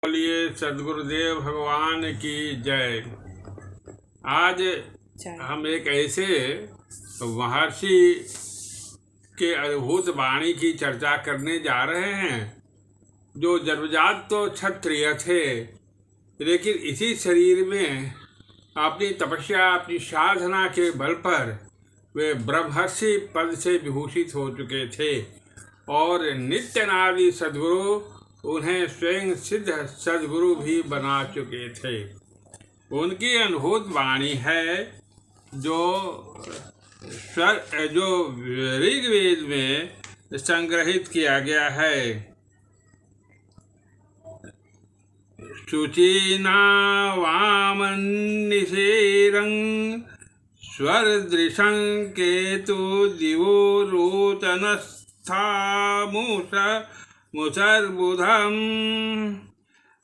बोलिए सदगुरुदेव भगवान की जय। आज हम एक ऐसे महर्षि के अद्भुत वाणी की चर्चा करने जा रहे हैं जो जन्मजात तो क्षत्रिय थे, लेकिन इसी शरीर में अपनी तपस्या, अपनी साधना के बल पर वे ब्रह्मर्षि पद से विभूषित हो चुके थे और नित्यनादि सद्गुरु उन्हें स्वयं सिद्ध सद्गुरु भी बना चुके थे। उनकी अद्भुत वाणी है जो ऋग्वेद में संग्रहित किया गया है। शुचिना वामन निशेरं स्वरदृशं केतु दिवो मुसर्बुधम्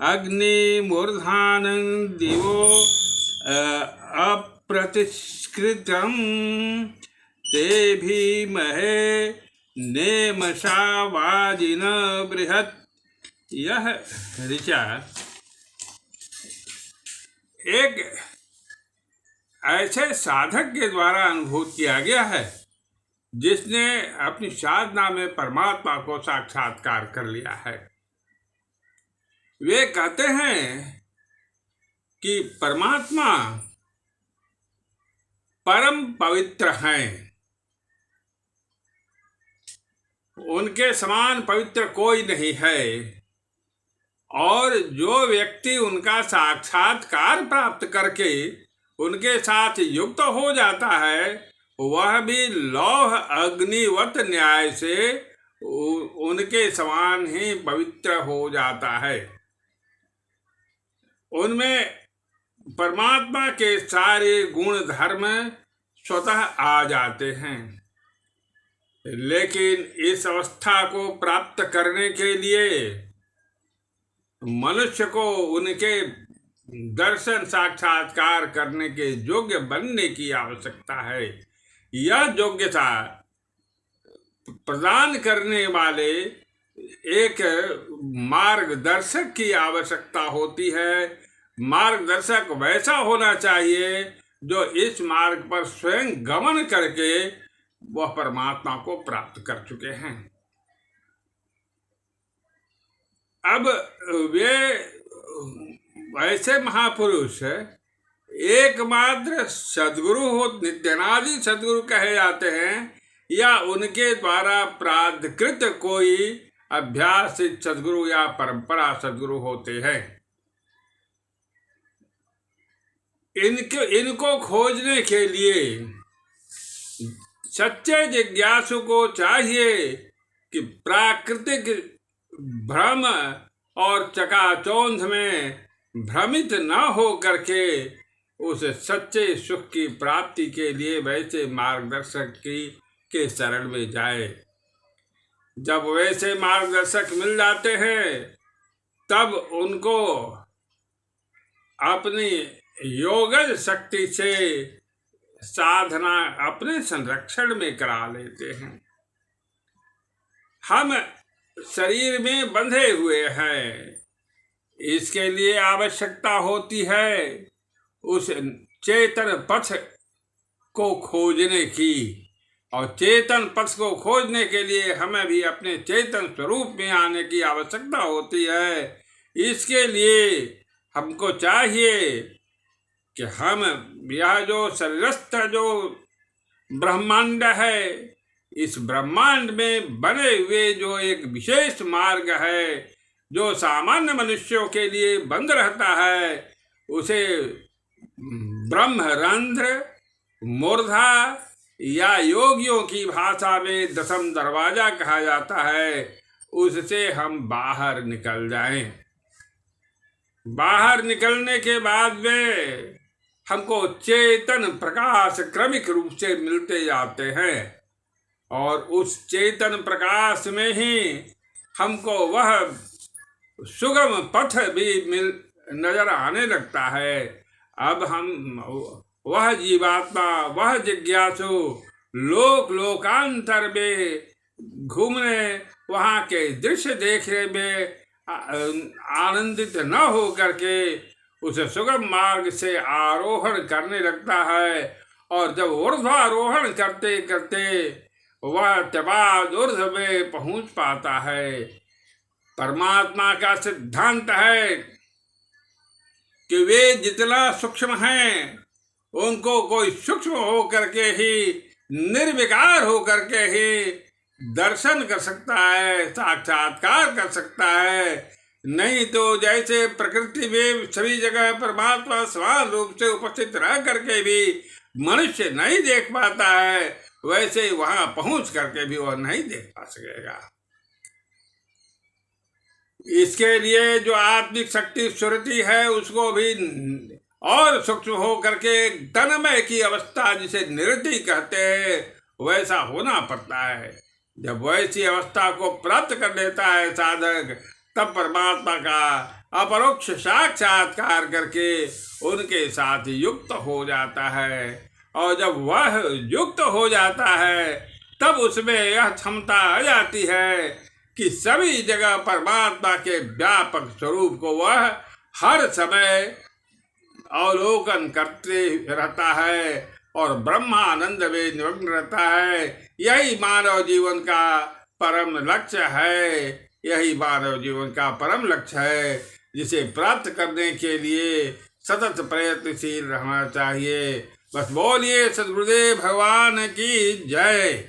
अग्निमूर्धानं दिवो अप्रतिष्कृतं ते भीमहे नेमषा वाजिन बृहत्। यह ऋचा एक ऐसे साधक के द्वारा अनुभूत किया गया है जिसने अपनी साधना में परमात्मा को साक्षात्कार कर लिया है। वे कहते हैं कि परमात्मा परम पवित्र हैं, उनके समान पवित्र कोई नहीं है, और जो व्यक्ति उनका साक्षात्कार प्राप्त करके उनके साथ युक्त हो जाता है वह भी लौह अग्निवत न्याय से उनके समान ही पवित्र हो जाता है। उनमें परमात्मा के सारे गुण धर्म स्वतः आ जाते हैं, लेकिन इस अवस्था को प्राप्त करने के लिए मनुष्य को उनके दर्शन साक्षात्कार करने के योग्य बनने की आवश्यकता है। यह योग्यता प्रदान करने वाले एक मार्गदर्शक की आवश्यकता होती है। मार्गदर्शक वैसा होना चाहिए जो इस मार्ग पर स्वयं गमन करके वह परमात्मा को प्राप्त कर चुके हैं। अब वे ऐसे महापुरुष एकमात्र सद्गुरु हो, नित्यानादि सद्गुरु कहे जाते हैं, या उनके द्वारा प्राधिकृत कोई अभ्यासित सद्गुरु या परंपरा सद्गुरु होते हैं। इनको खोजने के लिए सच्चे जिज्ञासु को चाहिए कि प्राकृतिक भ्रम और चकाचौंध में भ्रमित न हो करके उस सच्चे सुख की प्राप्ति के लिए वैसे मार्गदर्शक के शरण में जाए। जब वैसे मार्गदर्शक मिल जाते हैं तब उनको अपनी योगज शक्ति से साधना अपने संरक्षण में करा लेते हैं। हम शरीर में बंधे हुए हैं, इसके लिए आवश्यकता होती है उस चेतन पथ को खोजने की, और चेतन पथ को खोजने के लिए हमें भी अपने चेतन स्वरूप में आने की आवश्यकता होती है। इसके लिए हमको चाहिए कि हम यह जो शरीरस्थ जो ब्रह्मांड है, इस ब्रह्मांड में बने हुए जो एक विशेष मार्ग है जो सामान्य मनुष्यों के लिए बंद रहता है, उसे ब्रह्मरंध्र, मूर्धा या योगियों की भाषा में दशम दरवाजा कहा जाता है, उससे हम बाहर निकल जाएं। बाहर निकलने के बाद में हमको चेतन प्रकाश क्रमिक रूप से मिलते जाते हैं, और उस चेतन प्रकाश में ही हमको वह सुगम पथ भी नजर आने लगता है। अब हम वह जीवात्मा, वह जिज्ञासु लोक लोकांतर में घूमने, वहाँ के दृश्य देखने में आनंदित न हो करके उस सुगम मार्ग से आरोहण करने लगता है। और जब ऊर्ध्वारोहण करते करते वह त्रिपाद ऊर्ध्व में पहुंच पाता है। परमात्मा का सिद्धांत है कि वे जितना सूक्ष्म हैं उनको कोई सूक्ष्म हो करके ही, निर्विकार हो करके ही दर्शन कर सकता है, साक्षात्कार कर सकता है। नहीं तो जैसे प्रकृति में सभी जगह परमात्मा समान रूप से उपस्थित रह करके भी मनुष्य नहीं देख पाता है, वैसे वहां पहुंच करके भी वह नहीं देख पा सकेगा। इसके लिए जो आत्मिक शक्ति सुरती है उसको भी और सूक्ष्म हो करके तन्मय की अवस्था जिसे निरति कहते हैं वैसा होना पड़ता है। जब वैसी अवस्था को प्राप्त कर लेता है साधक, तब परमात्मा का अपरोक्ष साक्षात्कार करके उनके साथ युक्त हो जाता है। और जब वह युक्त हो जाता है तब उसमें यह क्षमता आ जाती है कि सभी जगह परमात्मा के व्यापक स्वरूप को वह हर समय अवलोकन करते रहता है और ब्रह्मानंद में निमग्न रहता है। यही मानव जीवन का परम लक्ष्य है, यही मानव जीवन का परम लक्ष्य है, जिसे प्राप्त करने के लिए सतत प्रयत्नशील रहना चाहिए। बस बोलिए सद्गुरुदेव भगवान की जय।